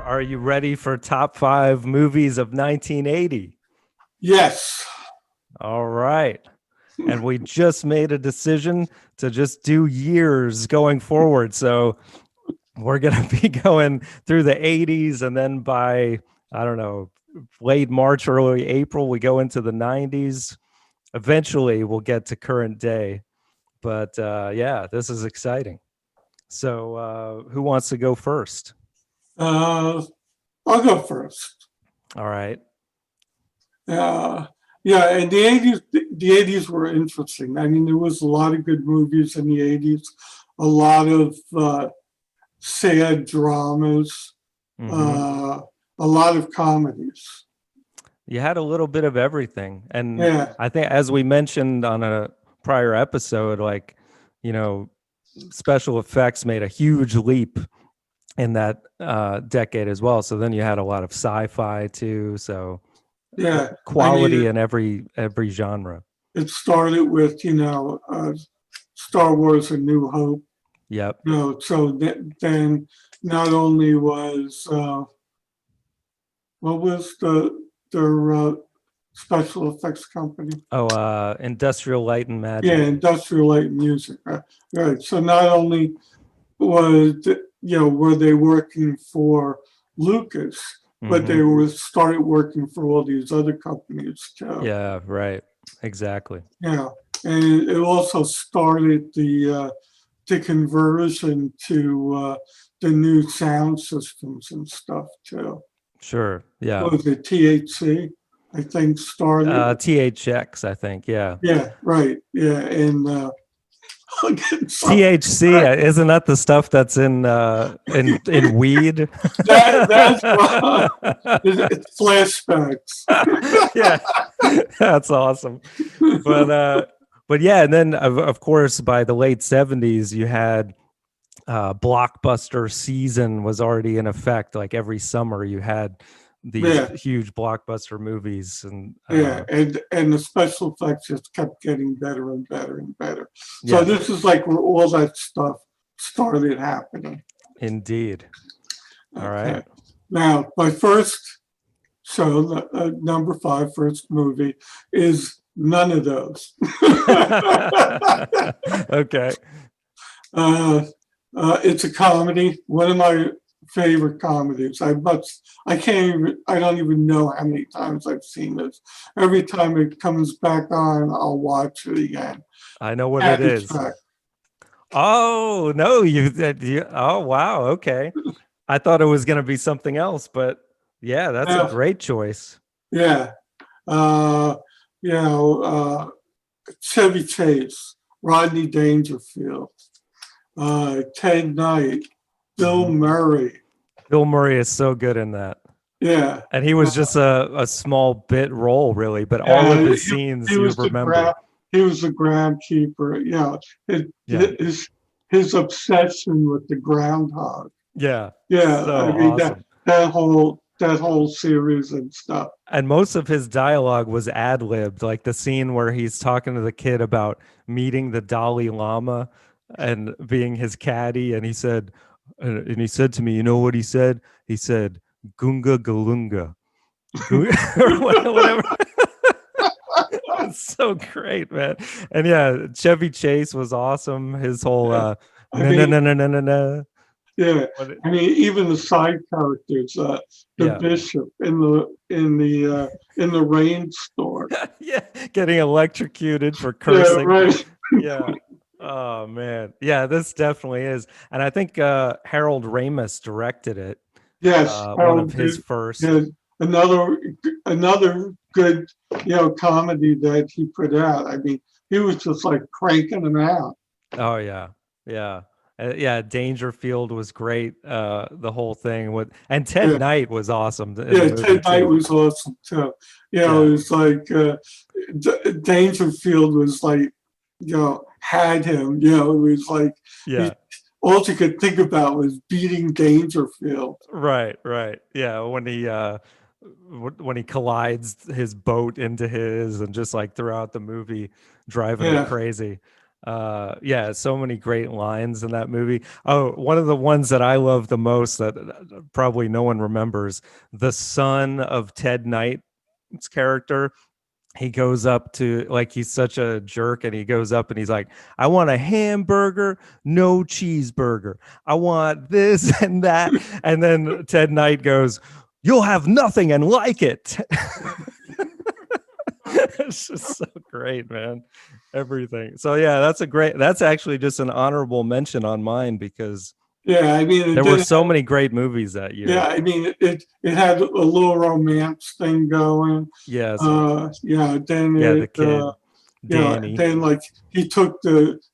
Are you ready for top 5 movies of 1980? Yes. All right. And we just made a decision to just do years going forward. So we're going to be going through the 80s, and then by, I don't know, late March, early April, we go into the 90s. Eventually, we'll get to current day. But yeah, this is exciting. So who wants to go first? Uh, I'll go first. All right. Yeah, and the 80s were interesting. I mean, there was a lot of good movies in the 80s, a lot of sad dramas, Mm-hmm. a lot of comedies. You had a little bit of everything. And Yeah, I think, as we mentioned on a prior episode, like, you know, special effects made a huge leap in that decade as well. So then you had a lot of sci-fi too. So yeah. I quality mean, in every genre. it started with, Star Wars: A New Hope. Yep. So then not only was what was their special effects company? Oh, Industrial Light and Yeah, Magic. Industrial Light and Music. Right. So not only were they working for Lucas, but they Mm-hmm. were started working for all these other companies too. Yeah, right. Exactly. Yeah, and it also started the conversion to the new sound systems and stuff too. Sure. Yeah. What was it, THC? I think started. THX, I think. Yeah. Yeah, right. Yeah, and I'll get some- THC, isn't that the stuff that's in weed? that's why it's flashbacks. Yeah, that's awesome. But yeah, and then of course by the late 70s you had blockbuster season was already in effect. Like every summer you had these Yeah, huge blockbuster movies, and yeah, and the special effects just kept getting better and better and better. So yeah, this is like where all that stuff started happening. indeed. All Okay. right. Now, my first show, number five, first movie, is none of those. Okay. uh, it's a comedy, one of my favorite comedies. I don't even know how many times I've seen this. Every time it comes back on, I'll watch it again. I know what it Happy is. Track. Oh, no, oh, wow. Okay. I thought it was going to be something else, but yeah, that's a Yeah, great choice. yeah. Uh, you know, Chevy Chase, Rodney Dangerfield, Ted Knight, Bill Mhm. Murray. Bill Murray is so good in that. Yeah, And he was just a small bit role, really, but all of yeah. his scenes He you was the remember. he was the groundkeeper. His, Yeah. his his obsession with the groundhog. Yeah. Yeah, I So mean awesome. that whole series and stuff. And most of his dialogue was ad-libbed, like the scene where he's talking to the kid about meeting the Dalai Lama and being his caddy, and he said to me, you know what he said? He said, "Gunga Galunga," or whatever. It's so great, man. And yeah, Chevy Chase was awesome. His whole Yeah, I no no mean, no no no no no. yeah, What it- I mean, even the side characters, the Yeah, bishop in the rainstorm. yeah, getting electrocuted for Yeah, cursing. right. Yeah. Oh man. Yeah, this definitely is. And I think Harold Ramis directed it. Yes, One of Harold his did. first. Yeah, another another good comedy that he put out. I mean, he was just like cranking them out. Oh yeah. Yeah. Yeah, Dangerfield was great. The whole thing with, and Ted Yeah, Knight was awesome in the yeah. movie Ted Knight too. was awesome too. Yeah. It's like Dangerfield was like had him. It was like he, Yeah. all you could think about was beating Dangerfield. Right, right. Yeah, when he collides his boat into his, and just like throughout the movie driving him Yeah, crazy. Yeah, so many great lines in that movie. Oh, one of the ones that I love the most that probably no one remembers, the son of Ted Knight's character, he goes up to, like, he's such a jerk, and he goes up and he's like, I want a hamburger, no cheeseburger. I want this and that. And then Ted Knight goes, you'll have nothing and like it. It's just so great, man. Everything. So yeah, that's actually just an honorable mention on mine because Yeah, I mean, there were so many great movies that year. yeah, I mean, it had a little romance thing going. Yes. Yeah, then Yeah, the kid, yeah, Danny. then like he took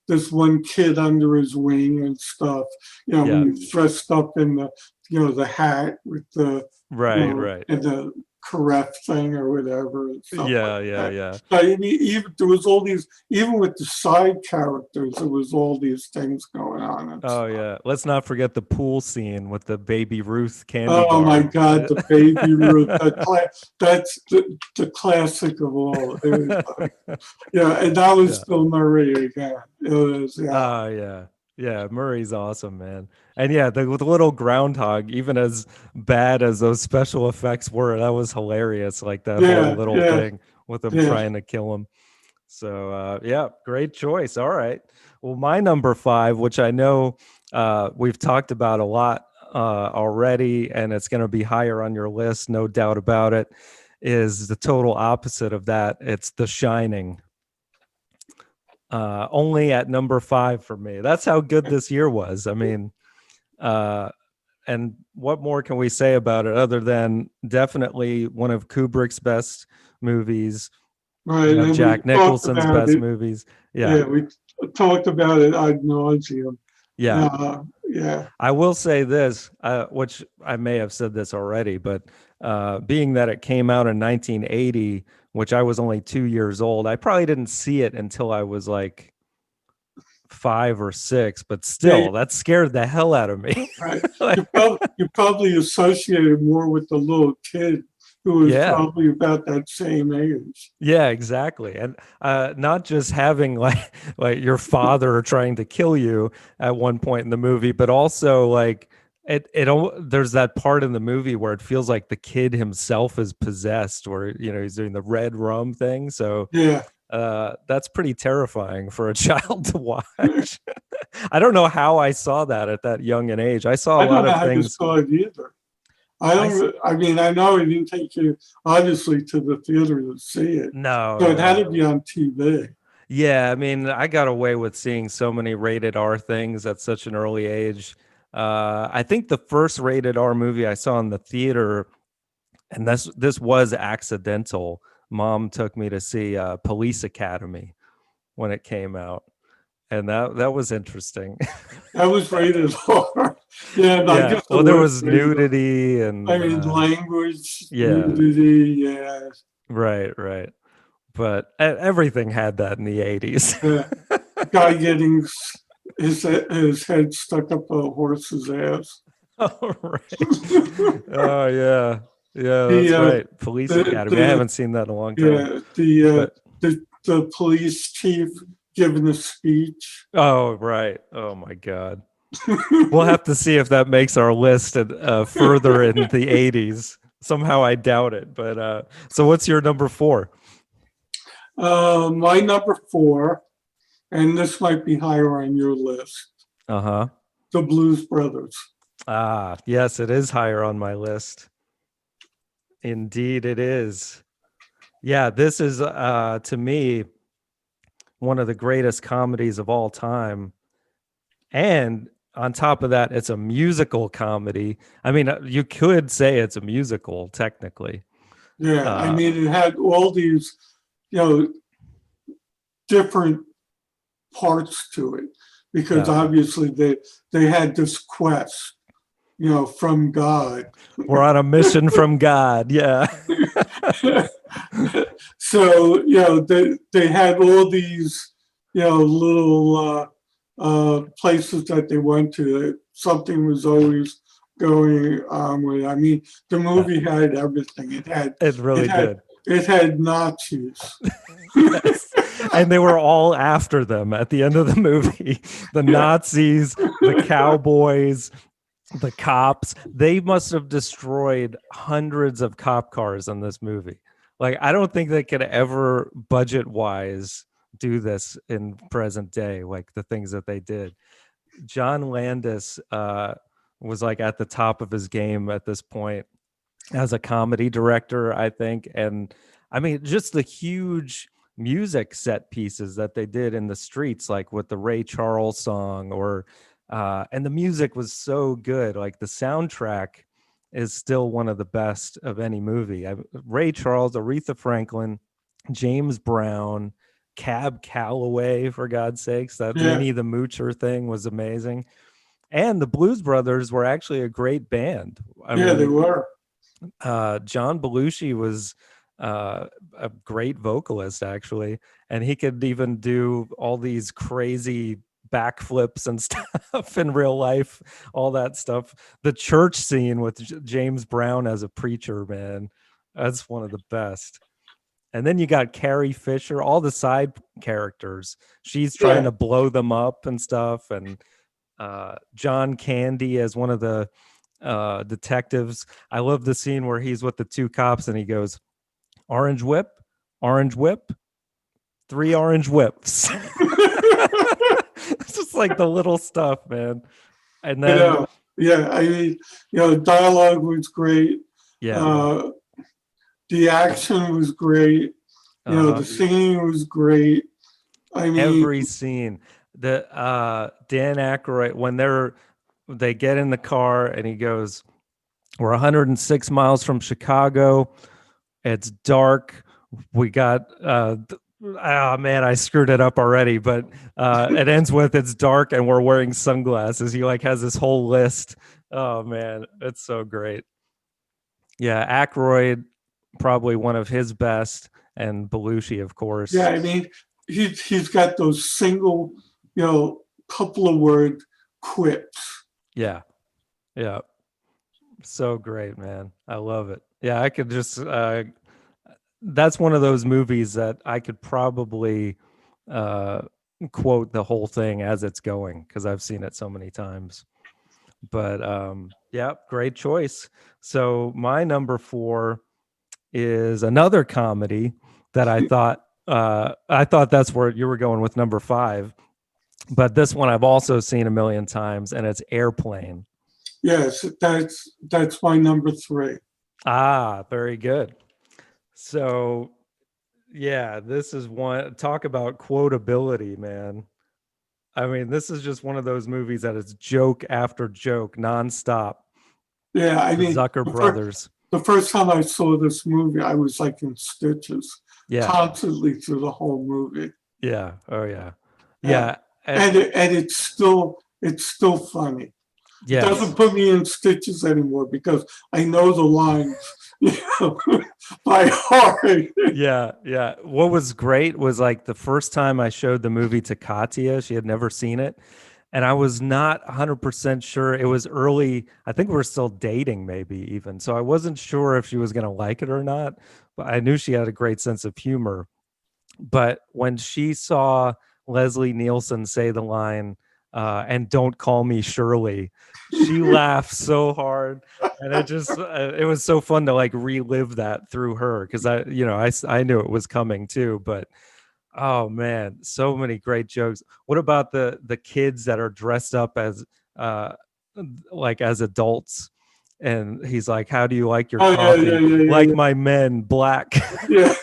this one kid under his wing and stuff. You know, Yeah. when he's dressed up in the hat with the Right. and the carafe thing or whatever. And stuff Yeah, like yeah, that. yeah. But I mean, even there was all these, even with the side characters, there was all these things going on. And Oh stuff. yeah. Let's not forget the pool scene with the Baby Ruth candy Oh bar. my God, the Baby Ruth. That's the classic of all. It was like, yeah, and that was Bill Murray again. It was, yeah. Oh yeah. Yeah, Murray's awesome, man. And yeah, the little groundhog, even as bad as those special effects were, that was hilarious. Like that Yeah, whole little yeah, thing with him yeah. trying to kill him. So yeah, great choice. All right. Well, my number 5, which I know we've talked about a lot already, and it's going to be higher on your list, no doubt about it, is the total opposite of that. It's The Shining. Only at number 5 for me. That's how good this year was. I mean, and what more can we say about it other than definitely one of Kubrick's best movies, Right. And Jack Nicholson's best movies. Yeah, we talked about it ad nauseum. Yeah. Yeah. I will say this, which I may have said this already, but being that it came out in 1980, which I was only 2 years old, I probably didn't see it until I was like 5 or 6, but still, that scared the hell out of me. Right. You probably associated more with the little kid who was probably about that same age. Yeah, exactly. And not just having like your father trying to kill you at one point in the movie, but also like there's that part in the movie where it feels like the kid himself is possessed, where he's doing the red rum thing. So yeah, that's pretty terrifying for a child to watch. I don't know how I saw that at that young an age. I saw a lot of things. I don't know how you saw it either. I mean, I know it didn't take you obviously to the theater to see it. No, so it had to be on TV. Yeah, I mean, I got away with seeing so many rated R things at such an early age. I think the first rated R movie I saw in the theater, and this was accidental. Mom took me to see Police Academy when it came out, and that was interesting. That was rated R. Yeah, I guess well, there was nudity and I mean language, yeah, nudity, yeah. Right. But everything had that in the 80s. Yeah. Guy getting his head stuck up a horse's ass. Oh, right. Oh, yeah. Yeah, that's right. Police Academy. I haven't seen that in a long time. Yeah, the police chief giving a speech. Oh, right. Oh, my God. We'll have to see if that makes our list further in the 80s. Somehow I doubt it. But so what's your number 4? My number 4, and this might be higher on your list. The Blues Brothers. Ah, yes, it is higher on my list. Indeed, it is. Yeah, this is to me one of the greatest comedies of all time, and on top of that, it's a musical comedy. I mean, you could say it's a musical technically. Yeah, I mean, it had all these, different parts to it, because obviously they had this quest, from God. We're on a mission from God. Yeah. So, they had all these, little places that they went to. Something was always going on with. I mean, the movie had everything. It really did. It had Nazis. Yes. And they were all after them at the end of the movie. The Nazis, the cowboys, the cops. They must have destroyed hundreds of cop cars in this movie. Like, I don't think they could ever budget wise do this in present day, like the things that they did. John Landis was like at the top of his game at this point as a comedy director, I think. And I mean, just the huge music set pieces that they did in the streets, like with the Ray Charles song, or and the music was so good. Like the soundtrack is still one of the best of any movie. Ray Charles, Aretha Franklin, James Brown, Cab Calloway, for God's sakes, that Minnie the Moocher thing was amazing. And the Blues Brothers were actually a great band. I mean, they were. John Belushi was a great vocalist, actually, and he could even do all these crazy backflips and stuff in real life, all that stuff. The church scene with James Brown as a preacher, man, that's one of the best. And then you got Carrie Fisher, all the side characters. She's trying to blow them up and stuff. And John Candy as one of the detectives. I love the scene where he's with the two cops and he goes, orange whip, 3 orange whips. It's just like the little stuff, man. And then I mean, dialogue was great. The action was great. The singing was great. I mean, every scene. The Dan Aykroyd, when they get in the car and he goes, we're 106 miles from Chicago. It's dark. We got oh man, I screwed it up already, but it ends with it's dark and we're wearing sunglasses. He like has this whole list. Oh man, it's so great. Yeah, Aykroyd, probably one of his best, and Belushi, of course. Yeah, I mean, he's got those single, couple of word quips. Yeah. So great, man. I love it. Yeah, I could just that's one of those movies that I could probably quote the whole thing as it's going because I've seen it so many times. But great choice. So my number 4 is another comedy that I thought that's where you were going with number 5. But this one I've also seen a million times, and it's Airplane. Yes, that's my number 3. Ah, very good. So, yeah, this is one. Talk about quotability, man. I mean, this is just one of those movies that is joke after joke, nonstop. Yeah, I mean, Zucker brothers. The first time I saw this movie, I was like in stitches, constantly through the whole movie. Yeah. Oh, yeah. Yeah. And it's still funny. Yes. It doesn't put me in stitches anymore because I know the lines by heart. Yeah. What was great was like the first time I showed the movie to Katya, she had never seen it. And I was not 100% sure. It was early. I think we were still dating maybe even. So I wasn't sure if she was going to like it or not. But I knew she had a great sense of humor. But when she saw Leslie Nielsen say the line, and don't call me Shirley, she laughed so hard. And it was so fun to like relive that through her. Cause I knew it was coming too, but oh man, so many great jokes. What about the kids that are dressed up as like as adults? And he's like, how do you like your coffee? Yeah, my men, black. Yeah.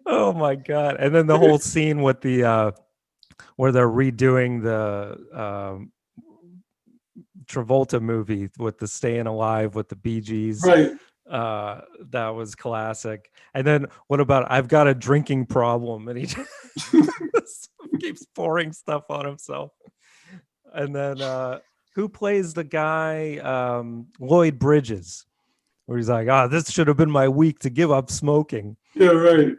Oh my God. And then the whole scene with the where they're redoing the Travolta movie with the Staying Alive with the Bee Gees. Right. That was classic. And then what about I've got a drinking problem, and he just keeps pouring stuff on himself. And then who plays the guy, Lloyd Bridges, where he's like, this should have been my week to give up smoking. Yeah, right.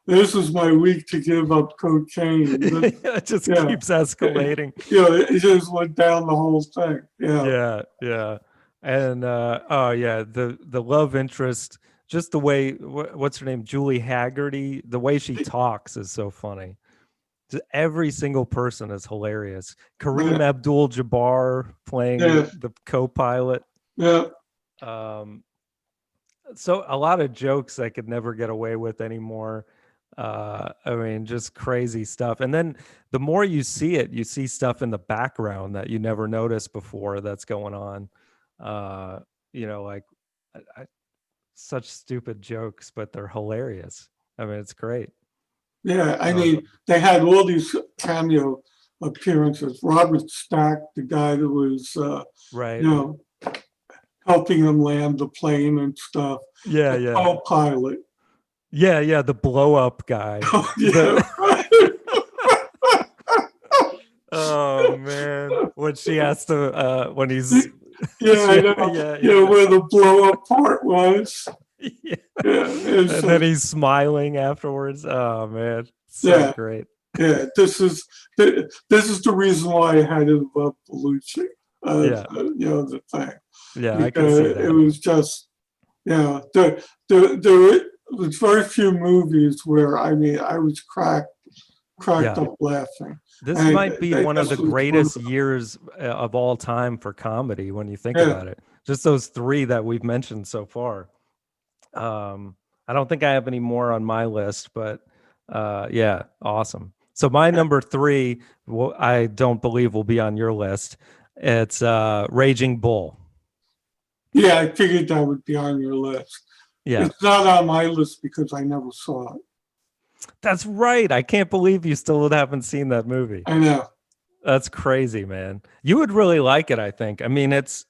This is my week to give up cocaine. It just keeps escalating. It just went down the whole thing. Yeah. And the love interest just the way what's her name, Julie Haggerty, the way she talks is so funny. Every single person is hilarious. Kareem Abdul-Jabbar playing the co-pilot. Yeah. So a lot of jokes I could never get away with anymore. I mean, just crazy stuff. And then the more you see it, you see stuff in the background that you never noticed before that's going on. Like such stupid jokes, but they're hilarious. I mean, it's great. Yeah, I mean, they had all these cameo appearances. Robert Stack, the guy that was, right, helping them land the plane and stuff. Yeah, the co-pilot. Yeah, the blow up guy. Oh man, when she has to when he's I know. Where the blow up part was. And then he's smiling afterwards. Oh man, so great. Yeah, this is the reason why I had it above Belushi. The thing. Yeah, I can see that. It was just, there was very few movies where I was cracked up laughing. This might be one of the greatest years of all time for comedy when you think about it. Just those three that we've mentioned so far. I don't think I have any more on my list, but awesome. So my number 3, I don't believe will be on your list. It's Raging Bull. Yeah, I figured that would be on your list. Yeah. It's not on my list because I never saw it. That's right. I can't believe you still haven't seen that movie. I know. That's crazy, man. You would really like it, I think. I mean, it's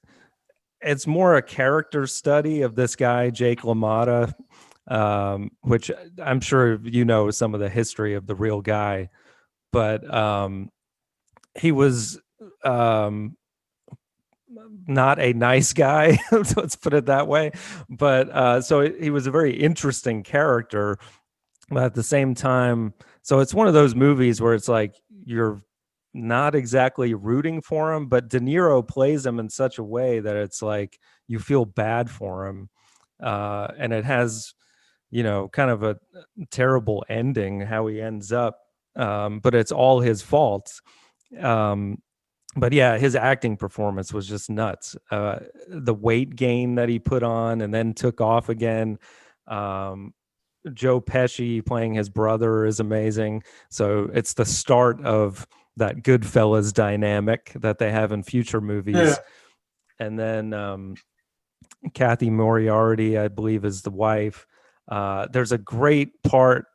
more a character study of this guy, Jake LaMotta, which I'm sure you know some of the history of the real guy. But he was not a nice guy, let's put it that way. But so he was a very interesting character. But at the same time, so it's one of those movies where it's like you're not exactly rooting for him, but De Niro plays him in such a way that it's like you feel bad for him. And it has, kind of a terrible ending, how he ends up. But it's all his fault. But yeah, his acting performance was just nuts. The weight gain that he put on and then took off again. Joe Pesci playing his brother is amazing. So it's the start of that Goodfellas dynamic that they have in future movies. Yeah. And then Kathy Moriarty, I believe, is the wife. There's a great part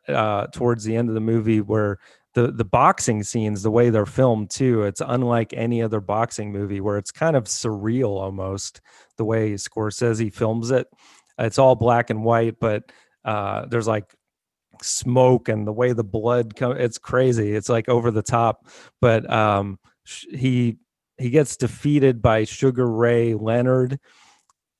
towards the end of the movie where the boxing scenes, the way they're filmed too, it's unlike any other boxing movie where it's kind of surreal almost, the way Scorsese films it. It's all black and white, but there's like smoke and the way the blood comes, it's crazy. It's like over the top. But he gets defeated by Sugar Ray Leonard,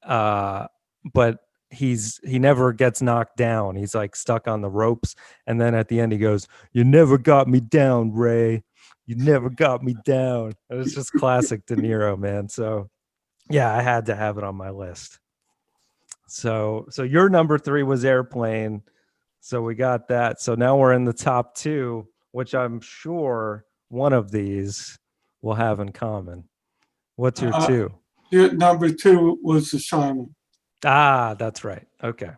but he never gets knocked down. He's like stuck on the ropes, and then at the end he goes, "You never got me down, Ray. You never got me down." And it's just classic De Niro, man. So yeah, I had to have it on my list. So your number 3 was Airplane. So we got that. So now we're in the top 2, which I'm sure one of these will have in common. What's your 2? Your number 2 was The Shining. Ah, that's right. Okay.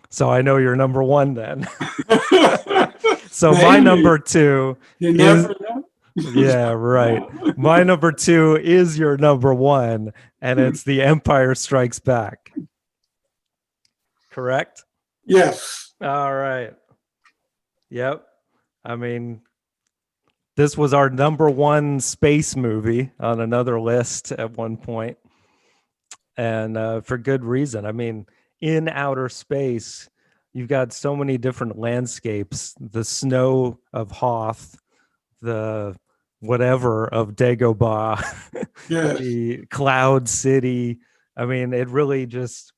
So I know your number 1 then. So maybe. My number 2 you never know. Yeah, right. My number 2 is your number 1, and it's The Empire Strikes Back. Correct? Yes. All right. Yep. I mean, this was our number 1 space movie on another list at one point. And for good reason. I mean, in outer space, you've got so many different landscapes. The snow of Hoth, the whatever of Dagobah, yes. The Cloud City. I mean, it really just...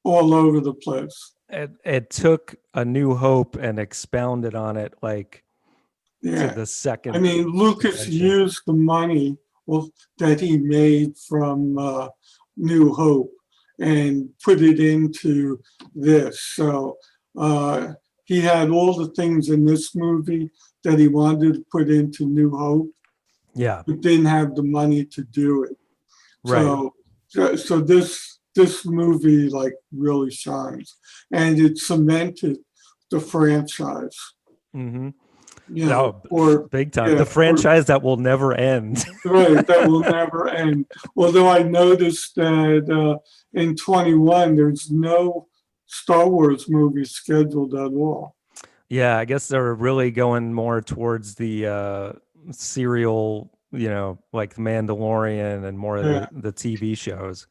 all over the place. It took A New Hope and expounded on it like to the second. I mean, Lucas used the money that he made from New Hope and put it into this. So he had all the things in this movie that he wanted to put into New Hope, Yeah. but didn't have the money to do it. Right. So this movie like really shines, and it cemented the franchise. Mm-hmm. You know, No, or big time. yeah, The franchise that will never end. right, that will never end. Although I noticed that in 21 there's no Star Wars movie scheduled at all. Yeah, I guess they're really going more towards the serial, like The Mandalorian and more of Yeah, the TV shows,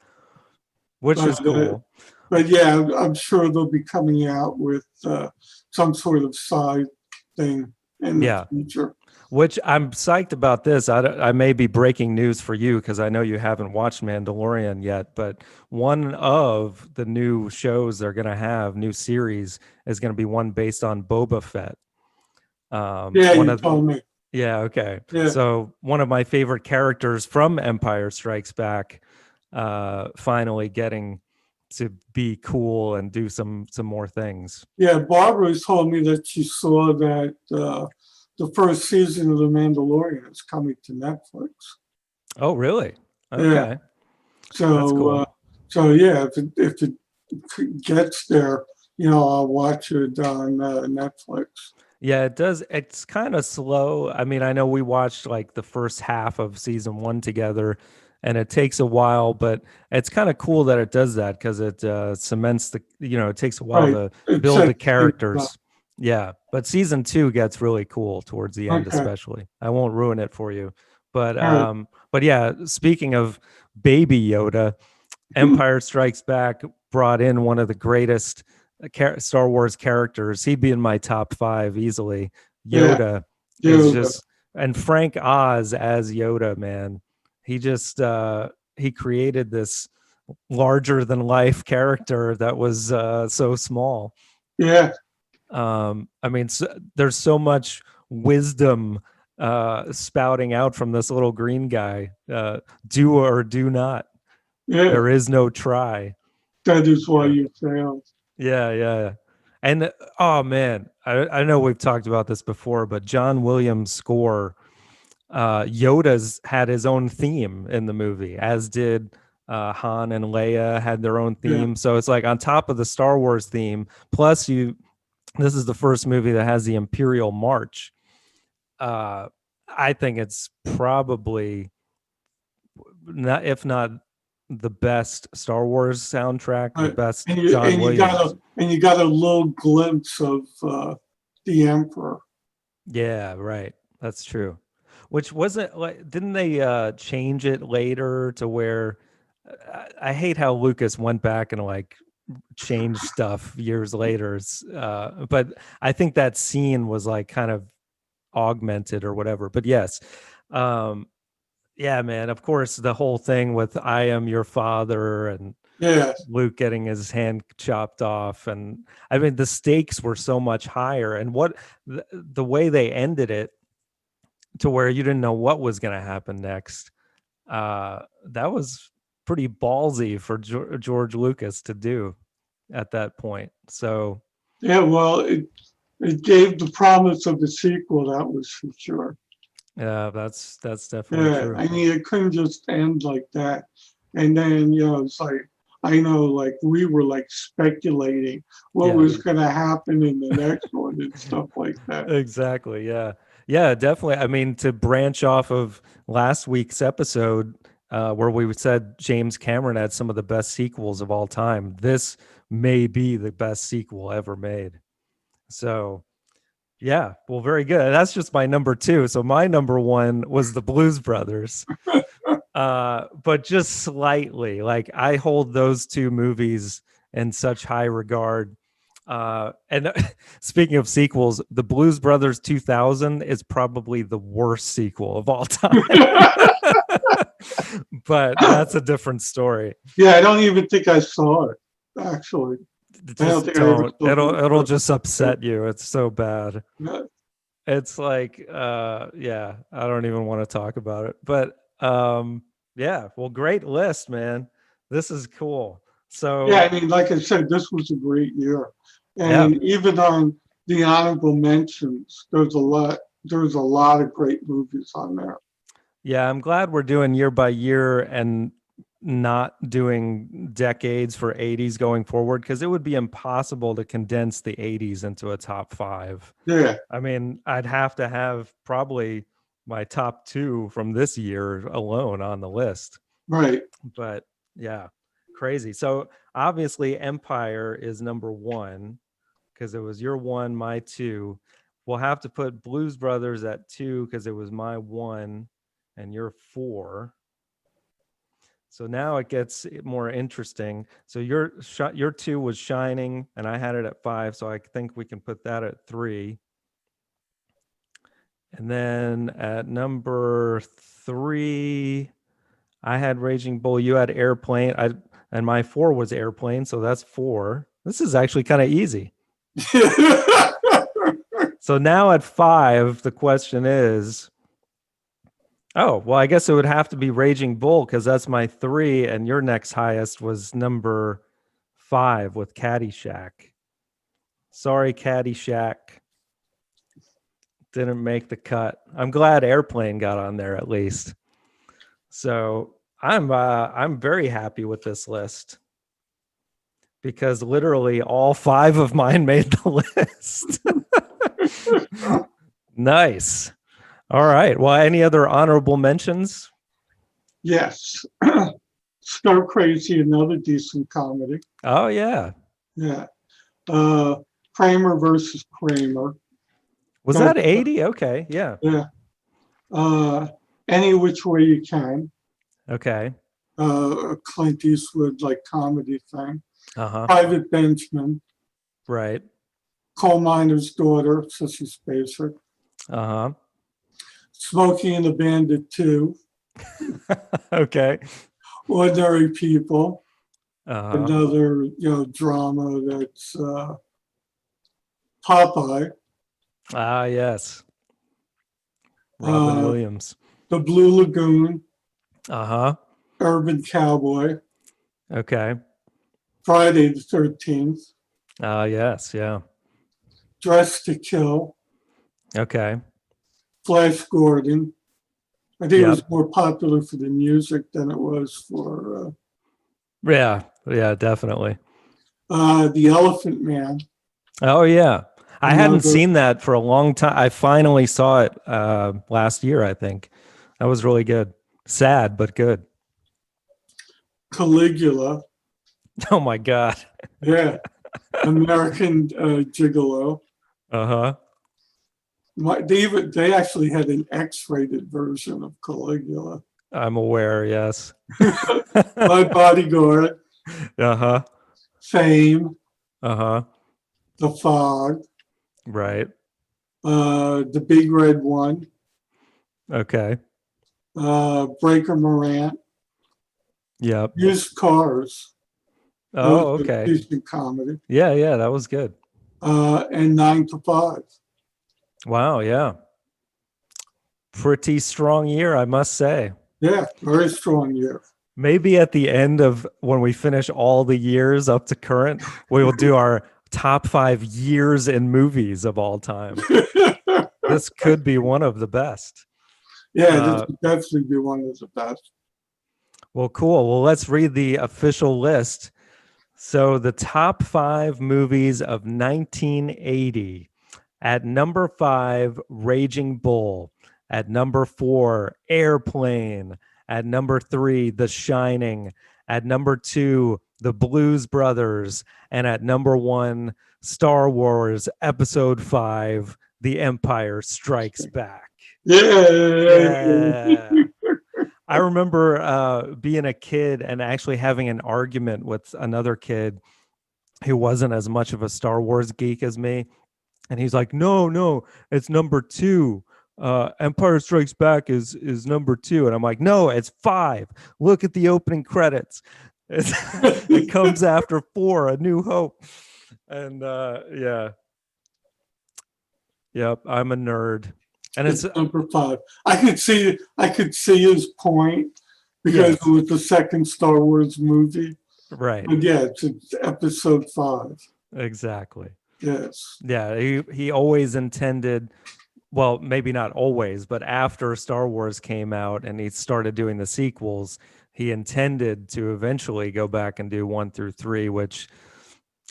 which is but uh, cool. but yeah, I'm sure they'll be coming out with some sort of side thing in the Yeah, future. which I'm psyched about this. I may be breaking news for you because I know you haven't watched Mandalorian yet, but one of the new shows they're going to have, new series, is going to be one based on Boba Fett. Yeah, One you of told me. Yeah, okay. Yeah, So one of my favorite characters from Empire Strikes Back, finally getting to be cool and do some more things. yeah. Barbara told me that she saw that the first season of The Mandalorian is coming to Netflix. Oh, really? Yeah. Okay, that's So, cool. so yeah, if it gets there, I'll watch it on Netflix. Yeah, it does. It's kind of slow. I mean, I know we watched like the first half of season one together, and it takes a while, but it's kind of cool that it does that because it cements it takes a while Right. to It build the sets things up. characters. Yeah, but season two gets really cool towards the end, Okay. especially. I won't ruin it for you, All right. but yeah. Speaking of Baby Yoda, Empire Strikes Back brought in one of the greatest Star Wars characters. He'd be in my top five easily. Yeah. Yoda is Dude. just, and Frank Oz as Yoda, man. He just he created this larger than life character that was so small. Yeah. I mean, there's so much wisdom spouting out from this little green guy. Do or do not. Yeah. There is no try. That is why Yeah, you failed. yeah. And oh man, I know we've talked about this before, but John Williams' score, Yoda's had his own theme in the movie, as did Han and Leia had their own Yeah. theme. So it's like on top of the Star Wars theme, plus this is the first movie that has the Imperial March. I think it's probably not, if not the best Star Wars soundtrack, the Right. best And you John and you got Williams. a little glimpse of the Emperor. Yeah, right. That's true. Which wasn't like, didn't they change it later to where I hate how Lucas went back and like changed stuff years later. But I think that scene was like kind of augmented or whatever. But yes, um, yeah, man. Of course, the whole thing with "I am your father" and Yeah. Luke getting his hand chopped off, and I mean the stakes were so much higher. And the way they ended it to where you didn't know what was going to happen next, that was pretty ballsy for George Lucas to do at that point. So Yeah. Well, it gave the promise of the sequel. That was for sure. yeah, that's definitely Yeah, true. I mean, it couldn't just end like that. And then, it's like, I know, like, we were like speculating what Yeah. was going to happen in the next one and stuff like that. Exactly. Yeah. Yeah, definitely. I mean, to branch off of last week's episode, where we said James Cameron had some of the best sequels of all time, this may be the best sequel ever made. So, yeah, well, very good. That's just my number two. So, my number one was the Blues Brothers, but just slightly. Like, I hold those two movies in such high regard. And speaking of sequels, the Blues Brothers 2000 is probably the worst sequel of all time. But that's a different story. Yeah, I don't even think I saw it, actually. I don't Just think I ever don't. saw It'll it. just upset you. It's so bad. Yeah. It's like yeah, I don't even want to talk about it. But yeah, well, great list, man. This is cool. So Yeah, I mean, like I said, this was a great year. yeah. And even on the honorable mentions, there's a lot of great movies on there. Yeah, I'm glad we're doing year by year and not doing decades for 80s going forward, because it would be impossible to condense the 80s into a top 5. Yeah, I mean, I'd have to have probably my top 2 from this year alone on the list. right. But yeah, crazy. So obviously Empire is number 1 because it was your 1, my 2. We'll have to put Blues Brothers at 2 because it was my 1 and your 4. So now it gets more interesting. So your 2 was Shining, and I had it at 5. So I think we can put that at 3. And then at number 3, I had Raging Bull. You had Airplane. And my 4 was Airplane. So that's 4. This is actually kind of easy. So now at 5, the question is, oh, well, I guess it would have to be Raging Bull because that's my 3, and your next highest was number 5 with Caddyshack. Sorry, Caddyshack. Didn't make the cut. I'm glad Airplane got on there at least. So I'm very happy with this list because literally all 5 of mine made the list. Nice. All right. Well, any other honorable mentions? Yes. Stir Crazy, another decent comedy. Oh, yeah. Yeah. Kramer versus Kramer. Was that 80? Okay. Yeah. Yeah. Any Which Way You Can. Okay. A Clint Eastwood like comedy thing. Uh-huh. Private Benjamin. Right. Coal Miner's Daughter, Sissy Spacek. Uh-huh. Smokey and the Bandit 2. Okay. Ordinary People. Uh-huh. Another, drama that's Popeye. Ah, yes. Robin Williams. The Blue Lagoon. Uh-huh. Urban Cowboy. Okay. Friday the 13th. Ah, yes. Yeah. Dress to Kill. Okay. Flash Gordon. I think Yep. it was more popular for the music than it was for Yeah. Yeah, definitely. The Elephant Man. Oh, yeah. I hadn't Another- seen that for a long time. I finally saw it last year, I think. That was really good. Sad, but good. Caligula. Oh, my God. Yeah. American Gigolo. Uh-huh. They actually had an X-rated version of Caligula. I'm aware, yes. My Bodyguard. Uh-huh. Fame. Uh-huh. The Fog. Right. The Big Red One. Okay. Breaker Morant. Yep. Used Cars. Oh, That was a okay. decent comedy. Yeah, that was good. And 9 to 5. Wow, yeah. Pretty strong year, I must say. Yeah, very strong year. Maybe at the end of when we finish all the years up to current, we will do our top 5 years in movies of all time. This could be one of the best. Yeah, this would definitely be one of the best. Well, cool. Well, let's read the official list. So the top 5 movies of 1980. At number 5, Raging Bull. At number 4, Airplane. At number 3, The Shining. At number 2, The Blues Brothers. And at number 1, Star Wars Episode 5, The Empire Strikes Back. Yeah. I remember being a kid and actually having an argument with another kid who wasn't as much of a Star Wars geek as me. And he's like, no, it's number 2. Empire Strikes Back is number 2. And I'm like, no, it's 5. Look at the opening credits. It comes after 4, A New Hope. And yeah. Yep, I'm a nerd. And It's number 5. I could see his point because it was the second Star Wars movie. Right. But yeah, it's episode 5. Exactly. Yes. Yeah, he always intended, well, maybe not always, but after Star Wars came out and he started doing the sequels, he intended to eventually go back and do 1 through 3, which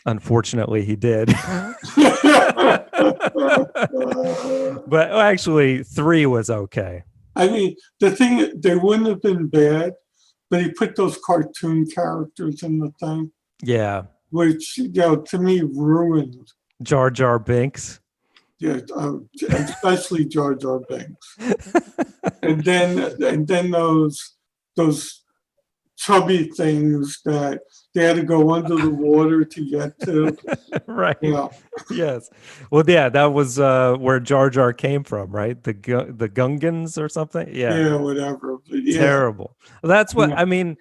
unfortunately he did. But actually 3 was okay. I mean, the thing, they wouldn't have been bad, but he put those cartoon characters in the thing, Yeah. which, to me ruined. Jar Jar Binks. Yeah, especially Jar Jar Binks. And then those chubby things that they had to go under the water to get to. Right. Yeah. Yes. Well, yeah, that was where Jar Jar came from, right? The Gungans or something. Yeah. Yeah, whatever. Yeah. Terrible. That's what I mean.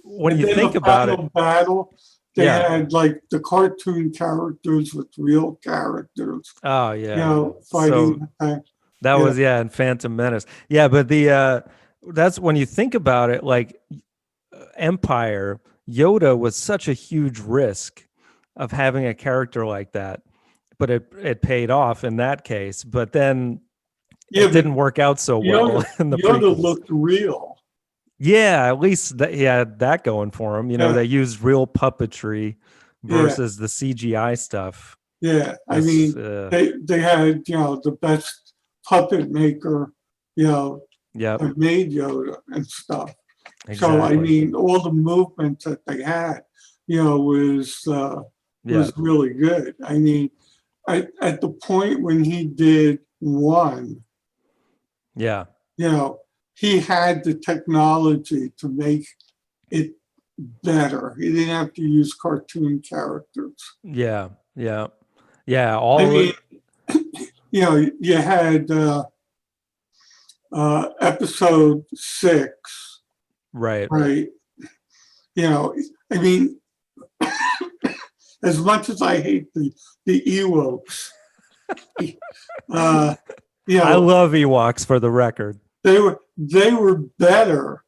When And you then think the about it, final battle, they Yeah. had like the cartoon characters with real characters, oh yeah. fighting. That Yeah. was and Phantom Menace. Yeah, but the that's when you think about it, like Empire, Yoda was such a huge risk of having a character like that, but it paid off in that case. But then Yeah, it but didn't work out so well in the Yoda prequels. looked real. Yeah, at least he had that going for him. Yeah. They used real puppetry Yeah. versus the CGI stuff. Yeah, I mean, they had the best puppet maker, Yep. that made Yoda and stuff. Exactly. So I mean, all the movements that they had, was really good. I mean, at the point when he did 1, Yeah. he had the technology to make it better. He didn't have to use cartoon characters. Yeah. Yeah. I mean, you had episode 6, right. right? I mean, as much as I hate the Ewoks, I love Ewoks, for the record. they were better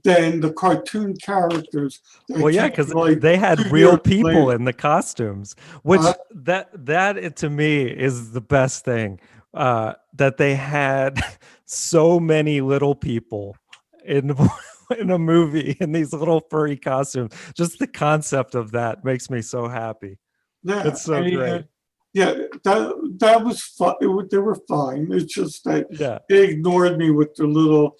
than the cartoon characters. Well, yeah, because they had real people in the costumes, which that to me is the best thing. That they had so many little people in a movie in these little furry costumes. Just the concept of that makes me so happy. Yeah, it's so great. That was fun. They were fine. It's just that they ignored me with their little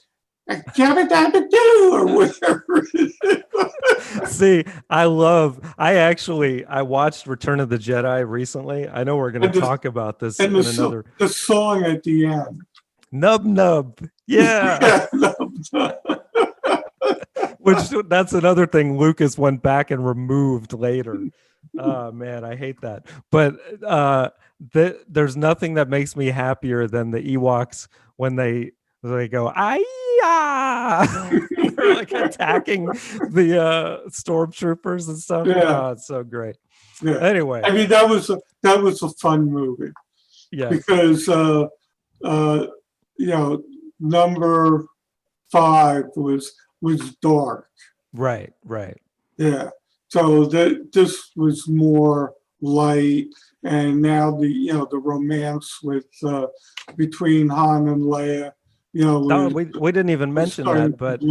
"Jabba Dabba Doo" or whatever. See, I watched Return of the Jedi recently. I know we're going to talk about this in another. The song at the end. Nub nub. Yeah. Which that's another thing Lucas went back and removed later. Oh man, I hate that. But there's nothing that makes me happier than the Ewoks when they go, "Ay-ya!" They're like attacking the stormtroopers and stuff. Yeah. Oh, it's so great. Yeah. Anyway, I mean that was a fun movie. Yeah. Because number 5 was dark. Right. Yeah. So this was more light, and now the romance with between Han and Leia. We didn't even mention that, but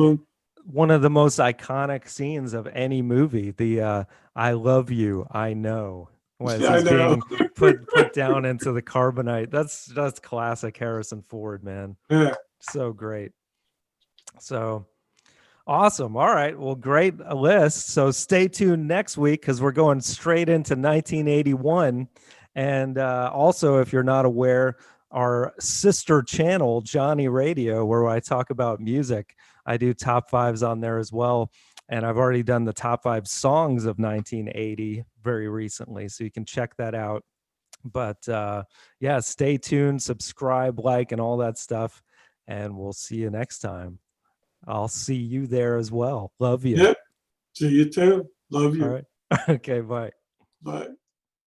one of the most iconic scenes of any movie, the "I love you, I know," was being put down into the carbonite. That's classic Harrison Ford, man. Yeah. So great. So awesome. All right. Well, great list. So stay tuned next week because we're going straight into 1981. And also, if you're not aware, our sister channel, Johnny Radio, where I talk about music, I do top 5s on there as well. And I've already done the top 5 songs of 1980 very recently. So you can check that out. But stay tuned, subscribe, like, and all that stuff. And we'll see you next time. I'll see you there as well. Love you. Yep. See you too. Love you. All right. Okay, bye. Bye.